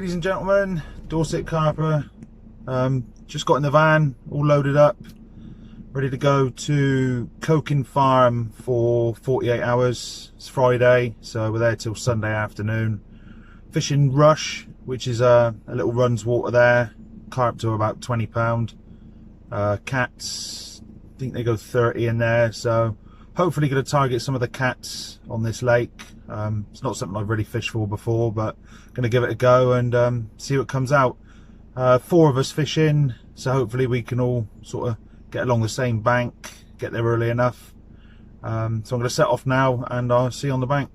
ladies and gentlemen, Dorset Carper. Just got in the van, all loaded up, ready to go to Carping Farm for 48 hours. It's Friday, so we're there till Sunday afternoon. Fishing Rush, which is a little runs water there. Carp to about £20. Cats, I think they go 30 in there, so hopefully going to target some of the cats on this lake. It's not something I've really fished for before, but going to give it a go and see what comes out. 4 of us fishing, so hopefully we can all sort of get along the same bank, get there early enough. So I'm going to set off now and I'll see you on the bank.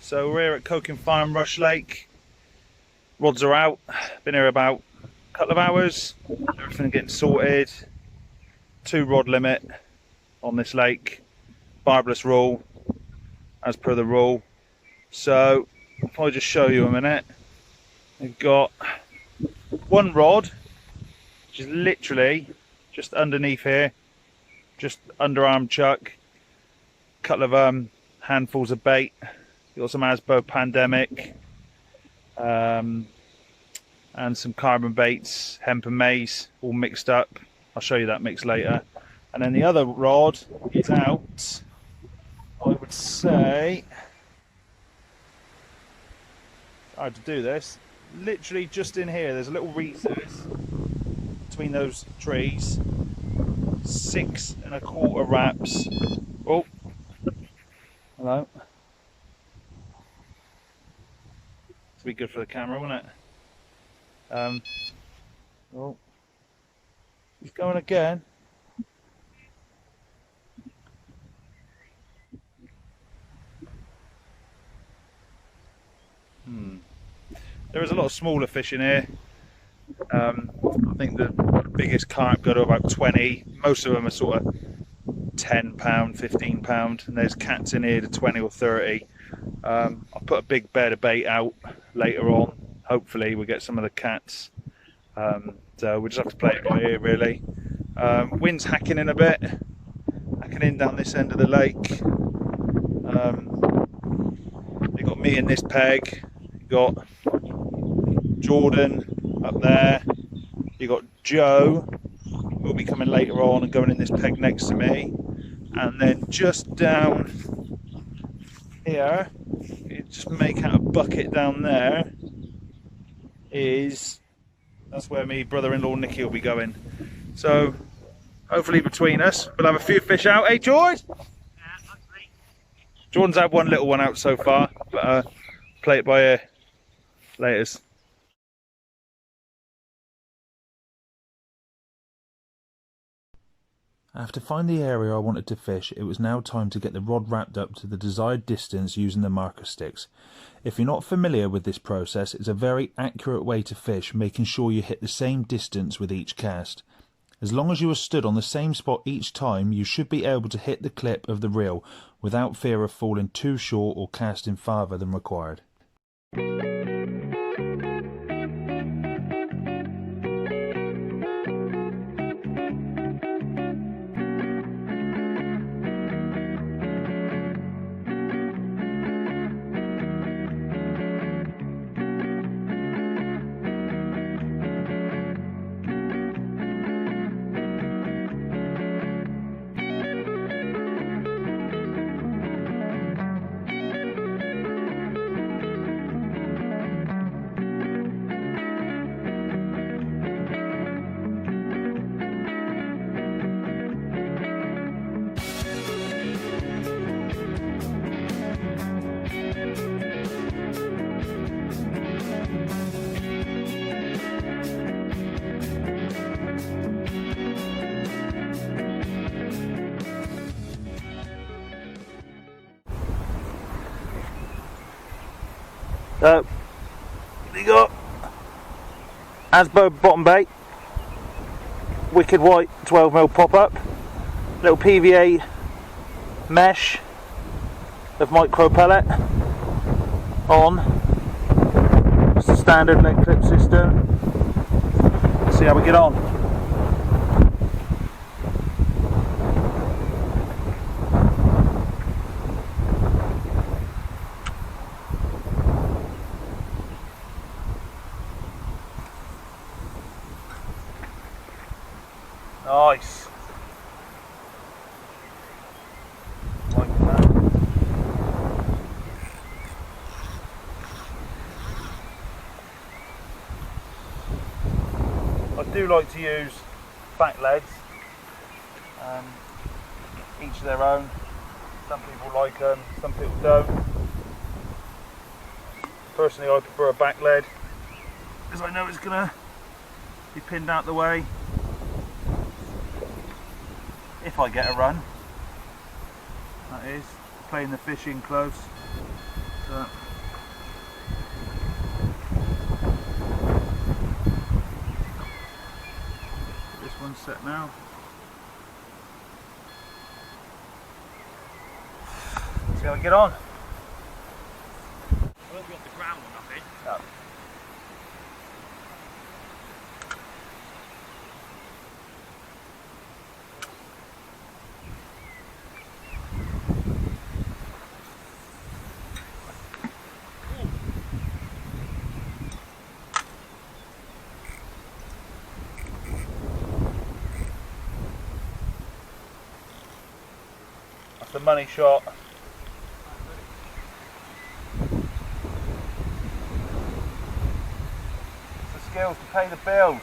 So we're here at Carping Farm, Rush Lake. Rods are out. Been here about a couple of hours. Everything getting sorted. 2 rod limit on this lake. Barbless rule, as per the rule. So if I just show you a minute, we've got 1 rod, which is literally just underneath here, just underarm chuck. A couple of handfuls of bait. Got some Asbo Pandemic, and some carbon baits, hemp and maize, all mixed up. I'll show you that mix later. And then the other rod is out, I would say, hard to do this, literally just in here. There's a little recess between those trees, 6 1/4 wraps. Oh, hello. To be good for the camera, wouldn't it? Oh, he's going again. There is a lot of smaller fish in here. I think the biggest carp go to about 20. Most of them are sort of £10, £15, and there's cats in here to 20 or 30. I'll put a big bed of bait out later on. hopefully we'll get some of the cats. So we'll just have to play it by ear really. Wind's hacking in a bit, hacking in down this end of the lake. You got me in this peg, you got Jordan up there, you got Joe, who'll be coming later on and going in this peg next to me, and then just down here, you just make out a bucket down there, that's where me brother-in-law Nicky will be going. So hopefully between us we'll have a few fish out. Hey George! Jordan's had one little one out so far, but play it by ear. Laters. After finding the area I wanted to fish, it was now time to get the rod wrapped up to the desired distance using the marker sticks. If you're not familiar with this process, it's a very accurate way to fish, making sure you hit the same distance with each cast. As long as you are stood on the same spot each time, you should be able to hit the clip of the reel without fear of falling too short or casting farther than required. So we got Asbo bottom bait, wicked white 12mm pop up, little PVA mesh of micro pellet on, just a standard leg clip system. Let's see how we get on. Nice. Like that. I do like to use back legs, each their own. Some people like them, some people don't. Personally I prefer a back lead because I know it's going to be pinned out the way if I get a run, that is, playing the fish in close. So, this one's set now. See how we get on. I won't be off the ground or nothing. No. That's the money shot. It's the skills to pay the bills.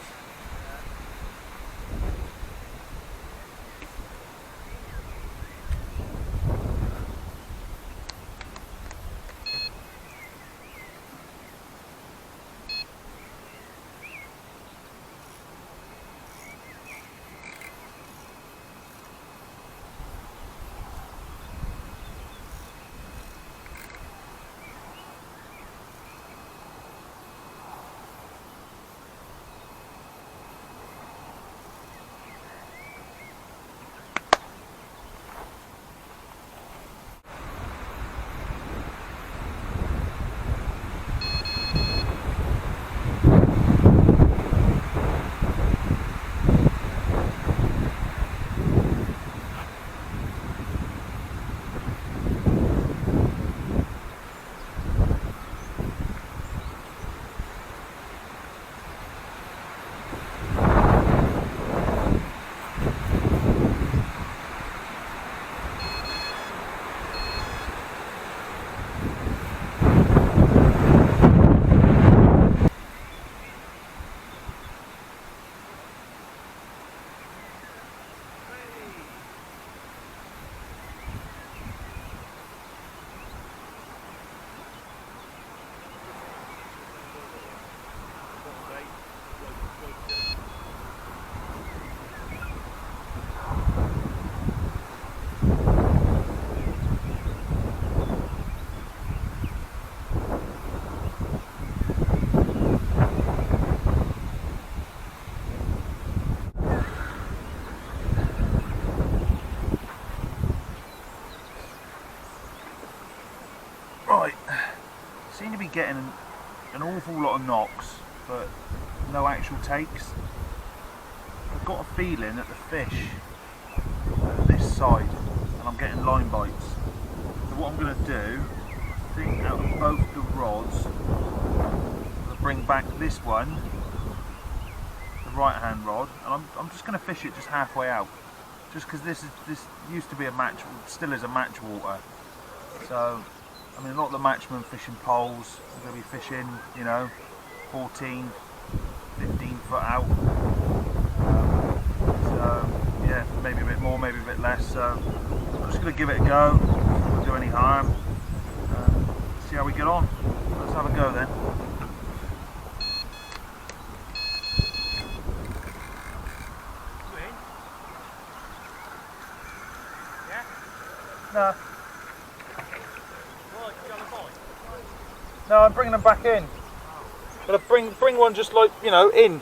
Right, seem to be getting an awful lot of knocks, but no actual takes. I've got a feeling that the fish are this side, and I'm getting line bites. So what I'm going to do, I think out of both the rods, I'm going to bring back this one, the right hand rod, and I'm just going to fish it just halfway out. Just because this used to be a match, still is a match water. So, I mean, a lot of the matchmen fishing poles, they're going to be fishing, you know, 14, 15 foot out. So, yeah, maybe a bit more, maybe a bit less. So, I'm just going to give it a go. Not do any harm. See how we get on. Let's have a go then. No. No, I'm bringing them back in. Gonna bring one just like, you know, in.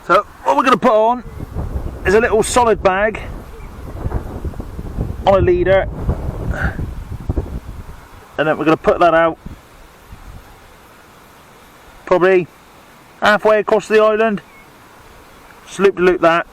So what we're gonna put on is a little solid bag on a leader, and then we're gonna put that out probably halfway across the island. Just loop that.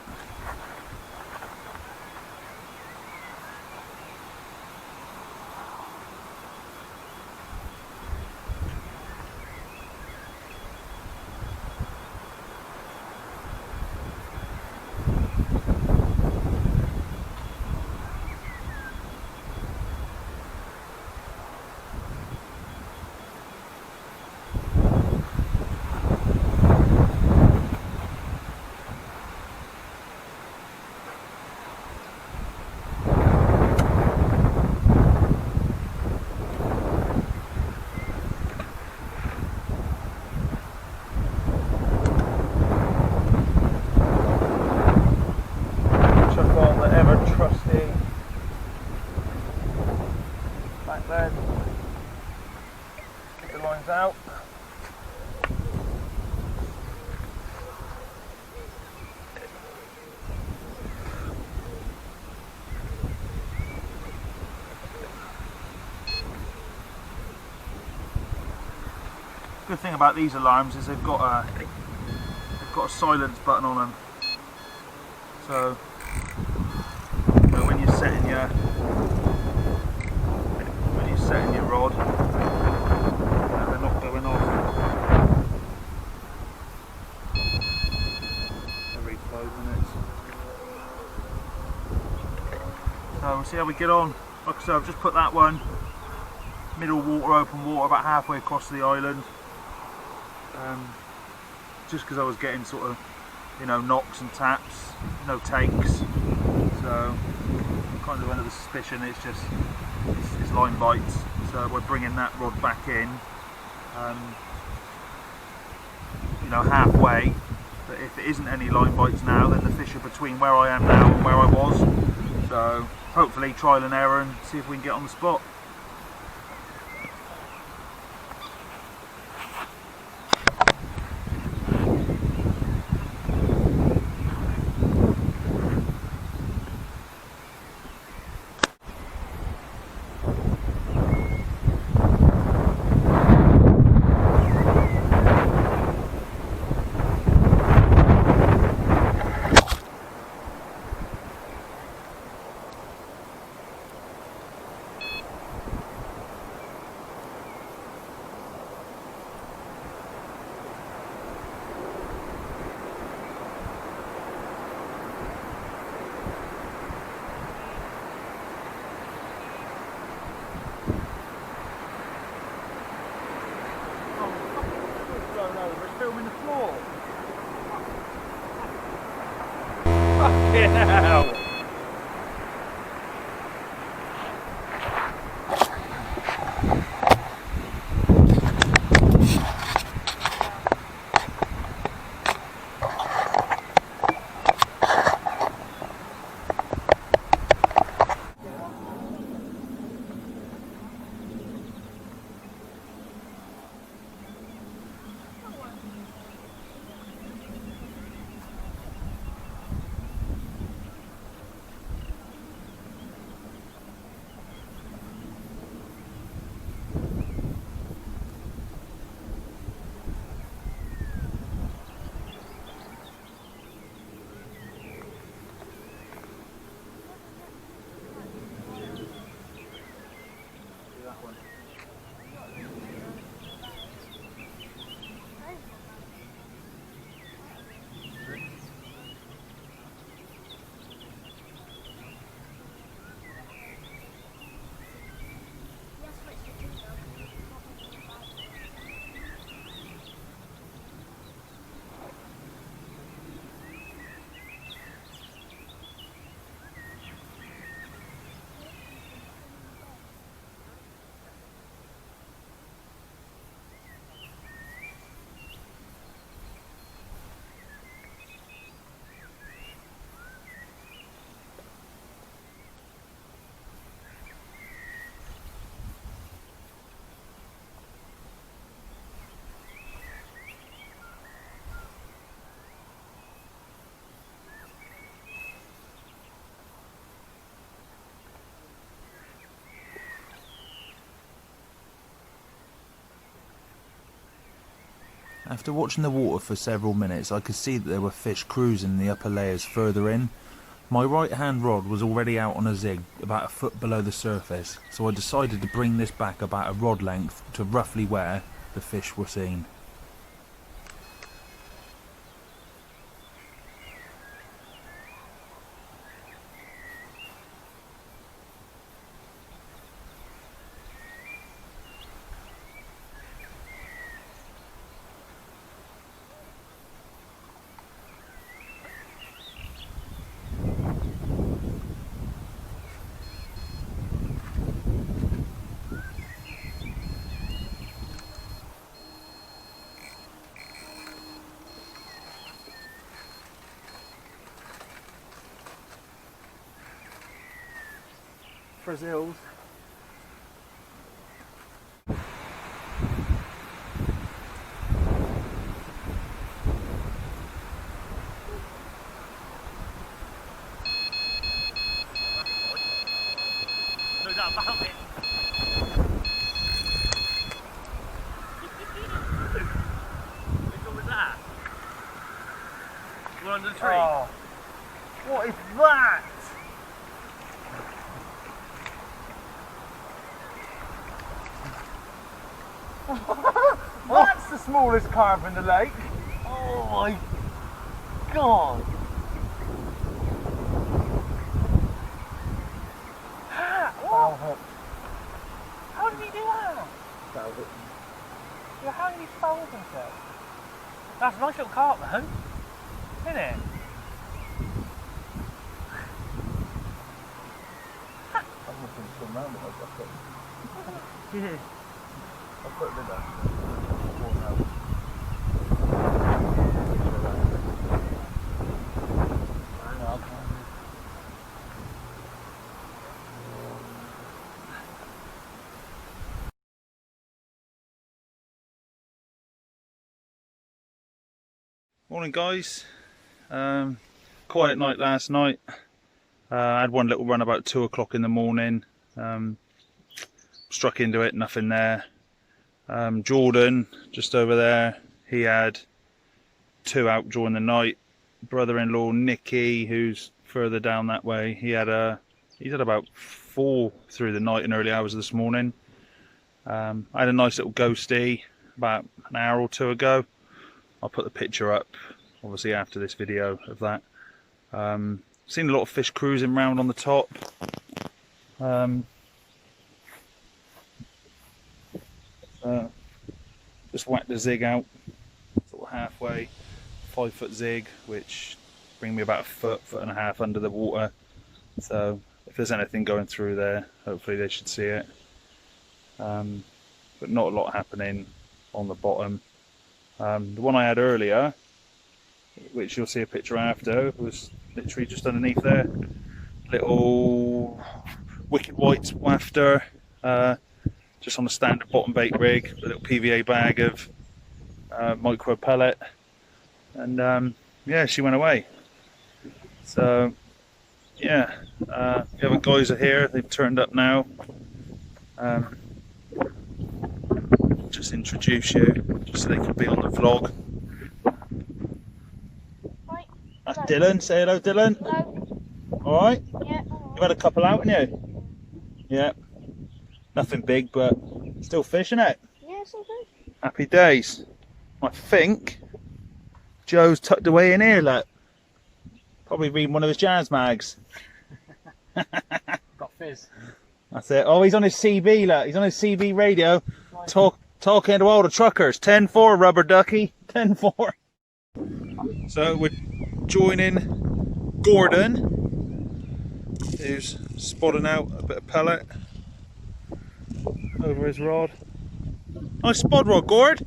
Out. Good thing about these alarms is they've got a silence button on them. So, you know, when you're setting your rod, they're not going off every 5 minutes. So we'll see how we get on. Like I said, I've just put that one middle water, open water, about halfway across the island. Just because I was getting sort of, you know, knocks and taps, no takes. So kind of under the suspicion it's just it's line bites. So we're bringing that rod back in, you know, halfway. But if it isn't any line bites now, then the fish are between where I am now and where I was. So hopefully trial and error and see if we can get on the spot. Filming the floor. Fucking hell. After watching the water for several minutes, I could see that there were fish cruising in the upper layers further in. My right hand rod was already out on a zig about a foot below the surface, so I decided to bring this back about a rod length to roughly where the fish were seen. Brazils. No doubt about it. Which one was that? One under the tree. Oh, what is that? That's the smallest carp in the lake. Oh my god. What? How did he do that? Fouled it. Yeah, how did he foul himself? That's a nice little carp though, isn't it? Yeah. I'll put it in there. Morning guys, quiet night last night. I had one little run about 2 o'clock in the morning, struck into it, nothing there. Jordan, just over there, he had 2 out during the night. Brother-in-law Nicky, who's further down that way, he's had about 4 through the night and early hours of this morning. I had a nice little ghosty about an hour or 2 ago. I'll put the picture up obviously after this video of that. Seen a lot of fish cruising around on the top. Just whacked the zig out, sort of halfway, 5 foot zig, which bring me about a foot and a half under the water. So if there's anything going through there, hopefully they should see it. But not a lot happening on the bottom. The one I had earlier, which you'll see a picture after, was literally just underneath there. Little wicked white wafter, just on a standard bottom bait rig, a little PVA bag of micro pellet, and yeah, she went away. So yeah, the other guys are here, they've turned up now. Just introduce you, just so they can be on the vlog. Hi. That's Dylan. Say hello, Dylan. Hello. Alright? Yeah. You've had a couple out, haven't you? Yeah. Nothing big, but still fish, innit? Yeah, it's all good. Happy days. I think Joe's tucked away in here, look. Probably reading one of his jazz mags. Got fizz. That's it. Oh, he's on his CB, look. He's on his CB radio. Talking to all the truckers. 10-4, rubber ducky. 10-4. So we're joining Gordon, who's spotting out a bit of pellet over his rod. Nice spod rod, Gord.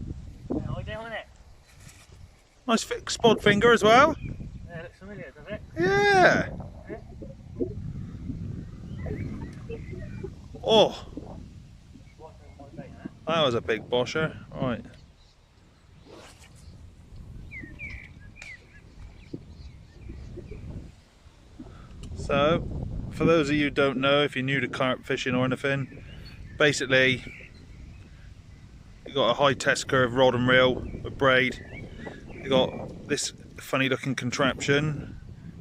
Yeah, I doing it. Nice spod finger as well. Yeah, it looks familiar, does it? Yeah. Oh, that was a big bosher. Right. So, for those of you who don't know, if you're new to carp fishing or anything, basically you've got a high test curve rod and reel with braid. You got this funny looking contraption,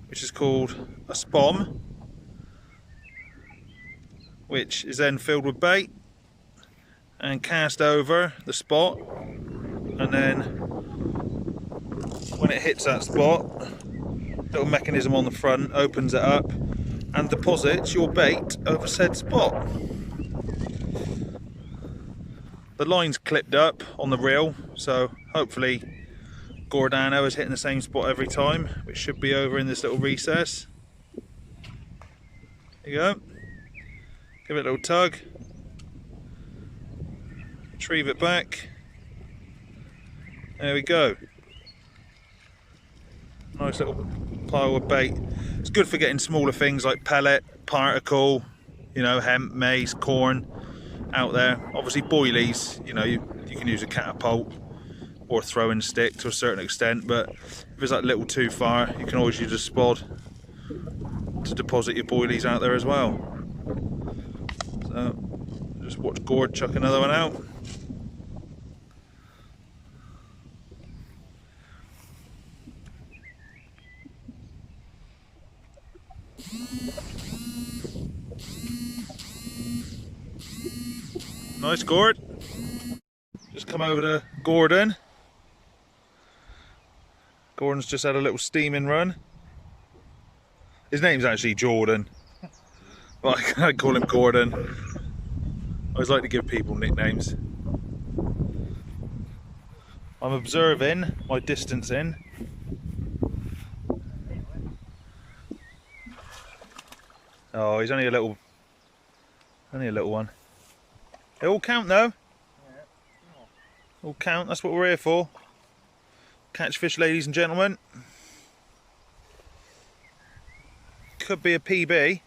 which is called a spom, which is then filled with bait and cast over the spot, and then when it hits that spot, little mechanism on the front opens it up and deposits your bait over said spot. The line's clipped up on the reel, so hopefully Gordano is hitting the same spot every time, which should be over in this little recess. There you go. Give it a little tug. Retrieve it back. There we go. Nice little pile of bait. It's good for getting smaller things like pellet, particle, you know, hemp, maize, corn out there. Obviously boilies, you know, you can use a catapult or a throwing stick to a certain extent, but if it's like a little too far, you can always use a spod to deposit your boilies out there as well. So just watch Gord chuck another one out. Nice, Gord. Just come over to Gordon. Gordon's just had a little steaming run. His name's actually Jordan, but I call him Gordon. I always like to give people nicknames. I'm observing my distancing. Oh, he's only a little one. They all count though. All count, that's what we're here for. Catch fish, ladies and gentlemen. Could be a PB.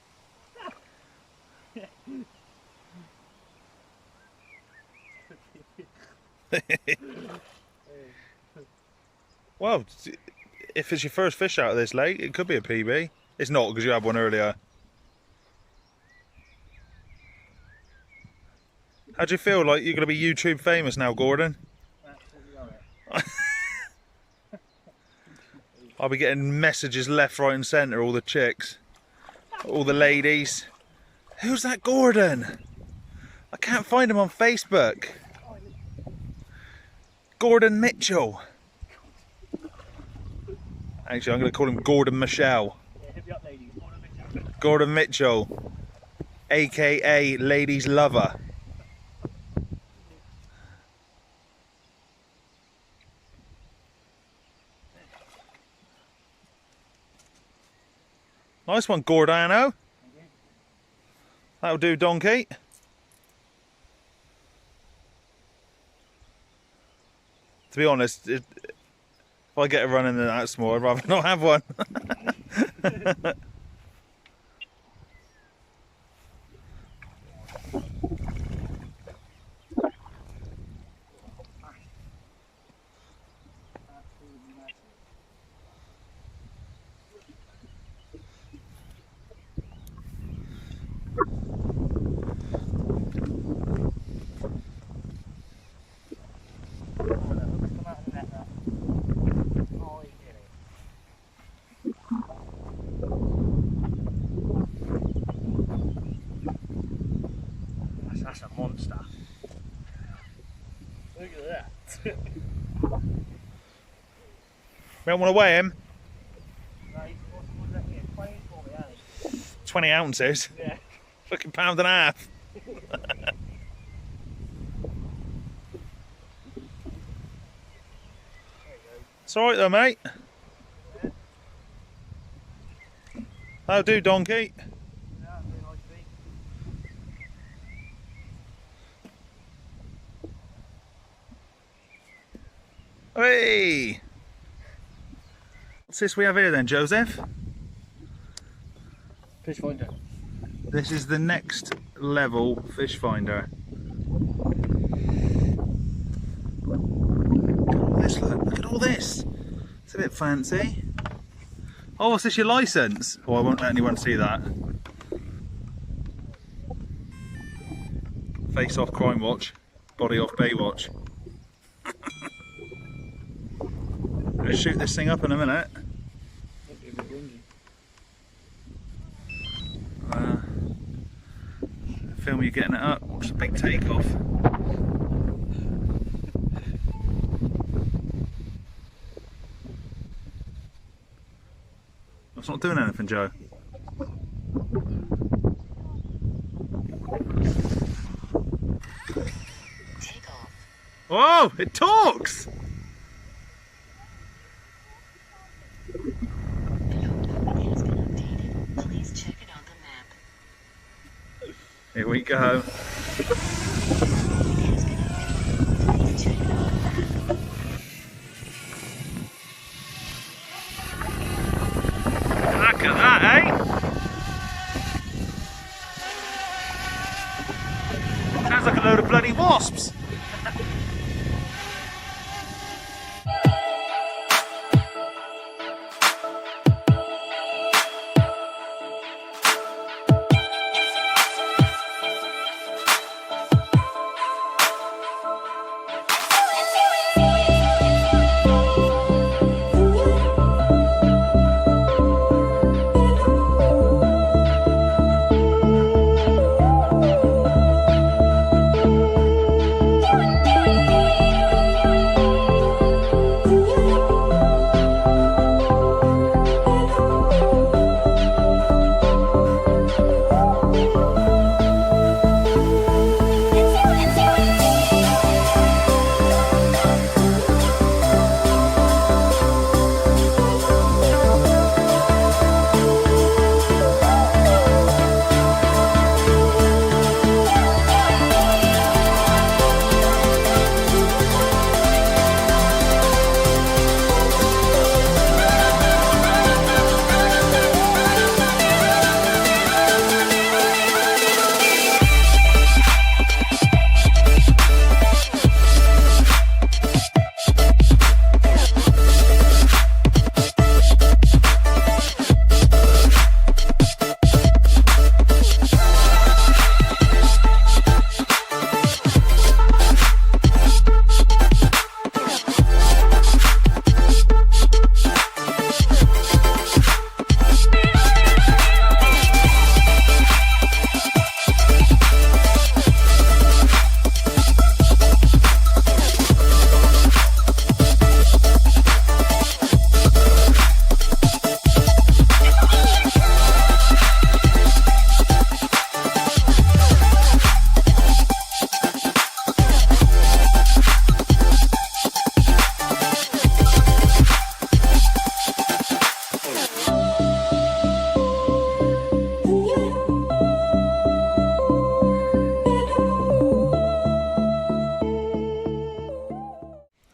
Well, if it's your first fish out of this lake, it could be a PB. It's not, because you had one earlier. How do you feel like you're going to be YouTube famous now, Gordon? Absolutely love it. I'll be getting messages left, right and centre, all the chicks, all the ladies. Who's that Gordon? I can't find him on Facebook. Gordon Mitchell. Actually, I'm going to call him Gordon Michelle. Yeah, hit me up, ladies. Gordon Mitchell. Gordon Mitchell, aka Ladies Lover. Nice one, Gordano. That'll do, donkey. To be honest, if I get a run in that small, I'd rather not have one. That's a monster. Look at that. We don't want to weigh him. Right, what's that here? 20 for me, Ali. 20 ounces. Yeah. Fucking pound and a half. It's alright though, mate. That'll do, donkey. Yeah, very nice bait. Hey! What's this we have here then, Joseph? Fish finder. This is the next level fish finder. Look at all this. It's a bit fancy. Oh, is this your license? Oh, I won't let anyone see that. Face off Crime Watch, body off Baywatch. Gonna shoot this thing up in a minute. Film you getting it up. Watch the big takeoff. That's not doing anything, Joe. Whoa! It talks! Here we go. Look at that, eh? Sounds like a load of bloody wasps.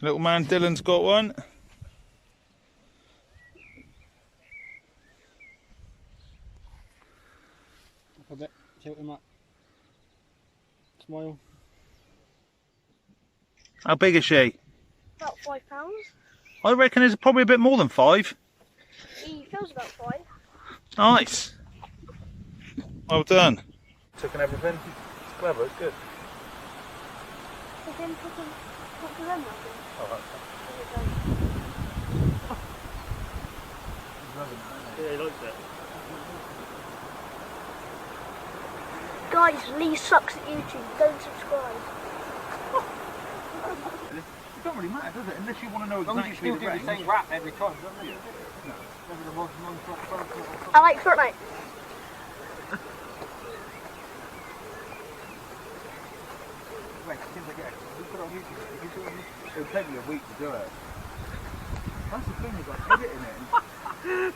Little man Dylan's got one. A bit, tilt him up. Smile. How big is she? About £5. I reckon it's probably a bit more than 5. He feels about 5. Nice. Well done. Took everything. It's clever, it's good. Talk to them, Malcolm. Oh, Yeah, he likes it. Guys, Lee sucks at YouTube. Don't subscribe. it don't really matter, does it? Unless you want to know As long as you exactly still do the same rap every time, don't you? No. I like Fortnite. Wait, as soon as I get it, we put it on YouTube. If you do it on YouTube, it'll take me a week to do it. That's the thing, is like editing it.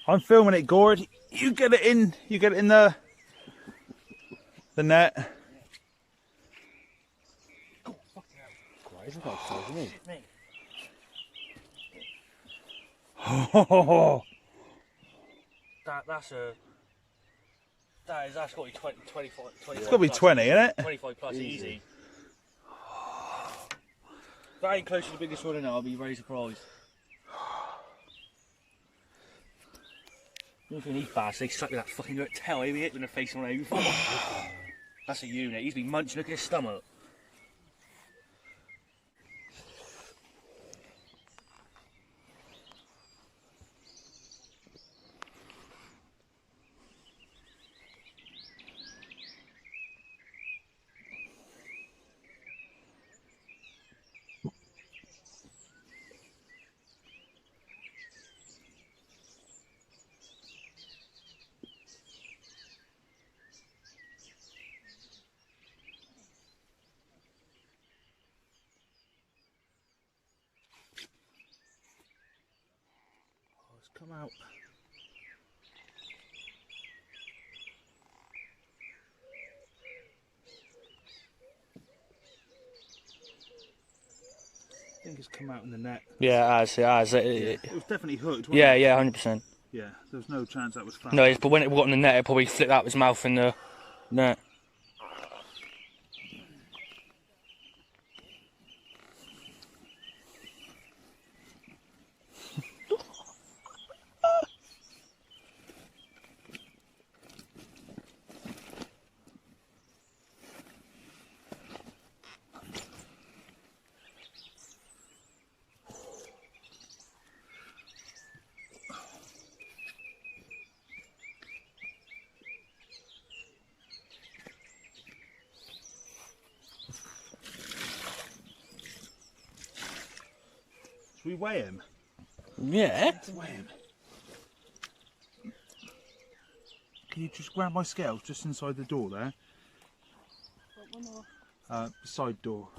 I'm filming it, Gord. You get it in. You get it in the net. Oh, That's got to be 20, 25, 25 it's got to be plus. 20, isn't it? 25 plus, easy. If that ain't close to the biggest one in it, I'll be very surprised. You know, these bastards, they stuck with that fucking tail, they hit in the face on over. That's a unit. He's been munching. Look at his stomach. It's come out. I think it's come out in the net. Yeah, it has. It was definitely hooked, wasn't Yeah, it? yeah, 100%. Yeah, there's no chance that was found. No, but when it got in the net, it probably flipped out his mouth in the net. Should we weigh him? Yeah. Let's weigh him. Can you just grab my scales just inside the door there? Side door.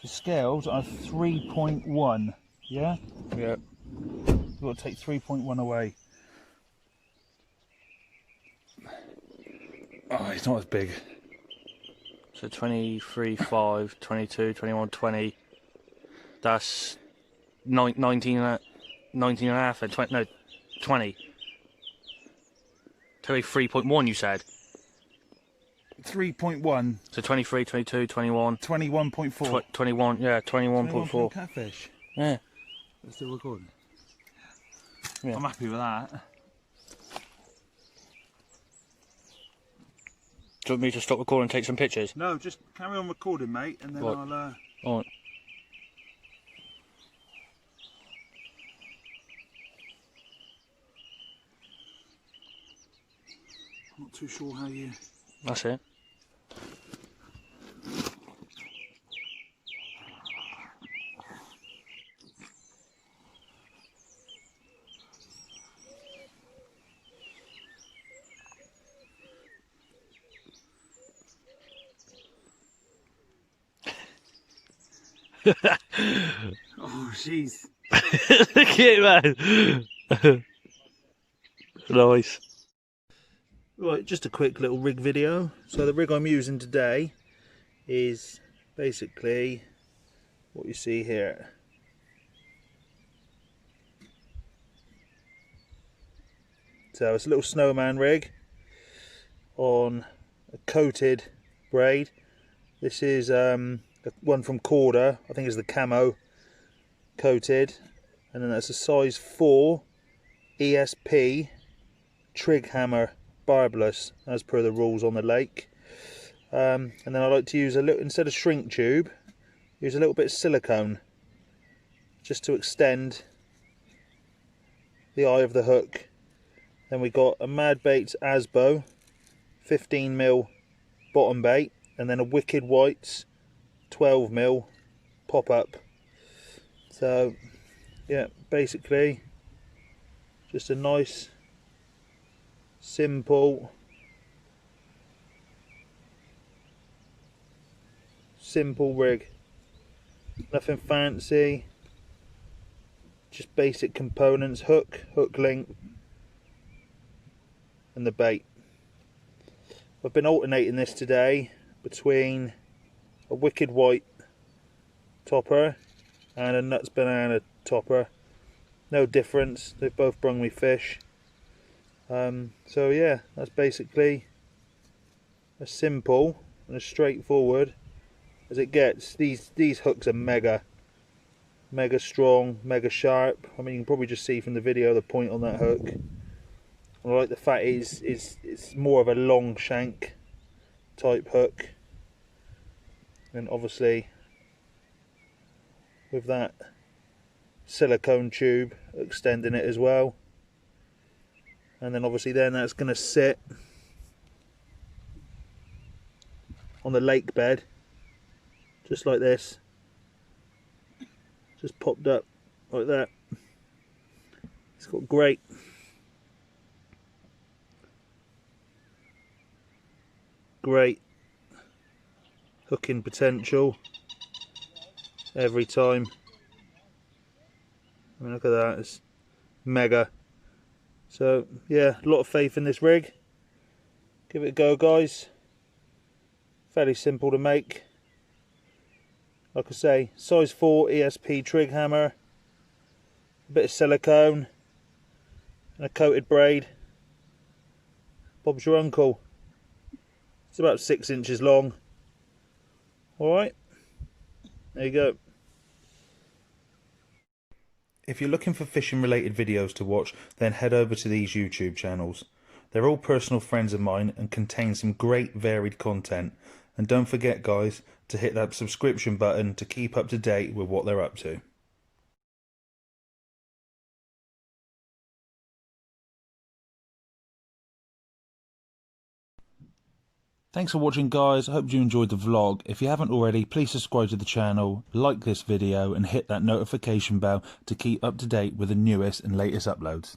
The scales are 3.1, yeah? Yeah. You've got to take 3.1 away. Oh, he's not as big. So 23, 5, 22, 21, 20. That's 19 and a half and 20. No, 20. 23.1 you said. 3.1. So 23, 22, 21. 21.4. 21, yeah, 21.4. Catfish. Yeah. It's still recording. Yeah. I'm happy with that. Do you want me to stop recording and take some pictures? No, just carry on recording, mate, and then Right. I'll. Alright. I'm not too sure how you. That's it. Oh, jeez. Look at it, man. Nice. Right, just a quick little rig video. So the rig I'm using today is basically what you see here. So it's a little snowman rig on a coated braid. This is one from Corda, I think it's the camo coated, and then that's a size 4 ESP trig hammer barbless as per the rules on the lake. And then I like to use a little, instead of shrink tube, use a little bit of silicone just to extend the eye of the hook. Then we got a Mad Baits Asbo 15mm bottom bait, and then a Wicked Whites 12mm pop up. So yeah, basically just a nice simple rig, nothing fancy, just basic components: hook link and the bait. I've been alternating this today between a Wicked White topper and a Nuts Banana topper. No difference, they've both brung me fish. So yeah, that's basically a simple and a straightforward as it gets. These hooks are mega strong, mega sharp. I mean, you can probably just see from the video the point on that hook. I like the fact it's more of a long shank type hook, and obviously with that silicone tube extending it as well. And then obviously then that's going to sit on the lake bed just like this, just popped up like that. It's got great hooking potential every time. I mean, look at that, it's mega. So yeah, a lot of faith in this rig. Give it a go, guys. Fairly simple to make. Like I say, size 4 ESP trig hammer, a bit of silicone, and a coated braid. Bob's your uncle. It's about 6 inches long. Alright, there you go. If you're looking for fishing related videos to watch, then head over to these YouTube channels. They're all personal friends of mine and contain some great varied content. And don't forget, guys, to hit that subscription button to keep up to date with what they're up to. Thanks for watching, guys. I hope you enjoyed the vlog. If you haven't already, please subscribe to the channel, like this video and hit that notification bell to keep up to date with the newest and latest uploads.